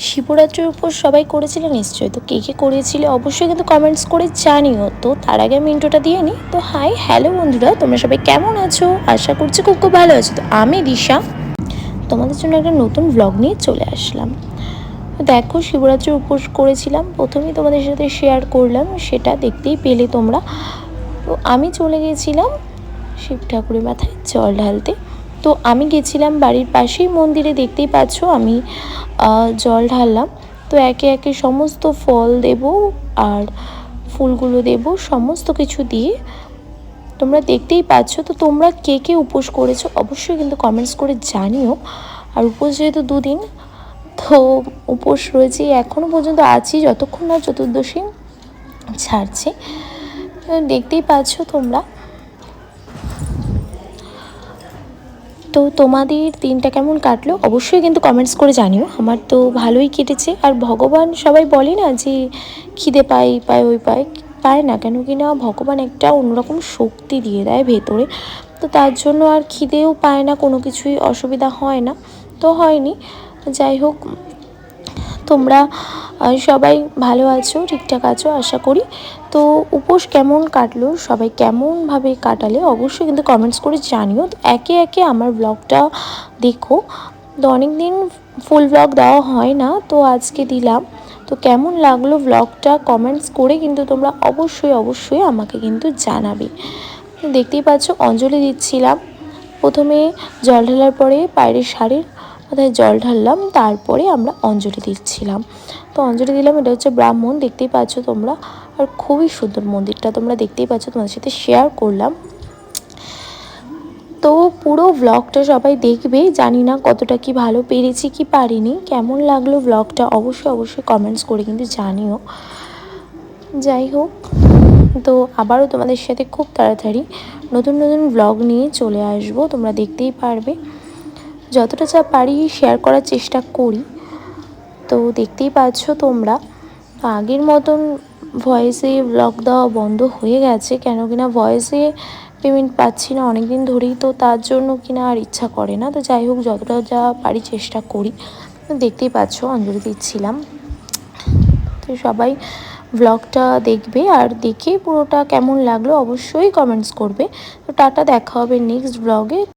শিবরাত্রির উপর সবাই করেছিলে নিশ্চয়ই। তো কে কে করেছিলে অবশ্যই কিন্তু কমেন্টস করে জানিও। তো তার আগে আমি ইন্ট্রোটা দিয়ে নিই। তো হাই হ্যালো বন্ধুরা, তোমরা সবাই কেমন আছো? আশা করছি খুব খুব ভালো আছো। তো আমি দিশা তোমাদের জন্য একটা নতুন ব্লগ নিয়ে চলে আসলাম। দেখো, শিবরাত্রির উপোস করেছিলাম, প্রথমেই তোমাদের সাথে শেয়ার করলাম, সেটা দেখতেই পেলে তোমরা। তো আমি চলে গেছিলাম শিব ঠাকুরের মাথায় জল ঢালতে। তো আমি গেছিলাম বাড়ির পাশেই মন্দিরে, দেখতেই পাচ্ছ আমি জল ঢাললাম। তো একে একে সমস্ত ফল দেব আর ফুলগুলো দেব, সমস্ত কিছু দিয়ে তোমরা দেখতেই পাচ্ছ। তো তোমরা কে কে উপোস করেছো অবশ্যই কিন্তু কমেন্টস করে জানিও। আর উপোস যেহেতু দুদিন, তো উপোস রয়েছে এখনও পর্যন্ত আছি যতক্ষণ না চতুর্দশী ছাড়ছে। দেখতেই পাচ্ছ তোমরা। তো তোমাদের দিনটা কেমন কাটলো অবশ্যই কিন্তু কমেন্টস করে জানিও। আমার তো ভালোই কেটেছে। আর ভগবান, সবাই বলে না যে খিদে পায় ওই পায় না কেন কি না, ভগবান একটা অন্যরকম শক্তি দিয়ে দেয় ভেতরে। তো তার জন্য আর খিদেও পায় না, কোনো কিছুই অসুবিধা হয় না। তো হয়নি, যাই হোক, তোমরা সবাই ভালো আছো, ঠিকঠাক আছো আশা করি। তো উপোস কেমন কাটলো, সবাই কেমনভাবে কাটালে অবশ্যই কিন্তু কমেন্টস করে জানিও। তো একে একে আমার ব্লগটা দেখো। তো অনেক দিন ফুল ব্লগ দেওয়া হয় না, তো আজকে দিলাম। তো কেমন লাগলো ব্লগটা কমেন্টস করে কিন্তু তোমরা অবশ্যই আমাকে কিন্তু জানাবে। দেখতেই পাচ্ছ অঞ্জলি দিচ্ছিলাম। প্রথমে জল ঢালার পরে পায়ের শাড়ির মাথায় জল ঢাললাম, তারপরে আমরা অঞ্জলি দিচ্ছিলাম। তো অঞ্জলি দিলাম, এটা হচ্ছে ব্রাহ্মণ, দেখতেই পাচ্ছ তোমরা। আর খুবই সুন্দর মন্দিরটা, তোমরা দেখতেই পাচ্ছ, তোমাদের সাথে শেয়ার করলাম। তো পুরো ব্লগটা সবাই দেখবে, জানি না কতটা কি ভালো পেরেছি কি পারিনি, কেমন লাগলো ব্লগটা অবশ্যই কমেন্টস করে কিন্তু জানিও। যাই হোক, তো আবারও তোমাদের সাথে খুব তাড়াতাড়ি নতুন ব্লগ নিয়ে চলে আসব, তোমরা দেখতেই পারবে। যতটা যা পারি শেয়ার করার চেষ্টা করি। তো দেখতেই পাচ্ছ তোমরা, আগের মতন ভয়েসে ব্লগ দেওয়া বন্ধ হয়ে গেছে, কেন কিনা ভয়েসে পেমেন্ট পাচ্ছি না অনেক দিন ধরেই। তো তার জন্য কিনা আর ইচ্ছা করে না। তো যাই হোক, যতটা যা পারি চেষ্টা করি। দেখতেই পাচ্ছ অঞ্জলি দিচ্ছিলাম। তো সবাই ব্লগটা দেখবে, আর দেখে পুরোটা কেমন লাগলো অবশ্যই কমেন্টস করবে। তো টাটা, দেখা হবে নেক্সট ব্লগে।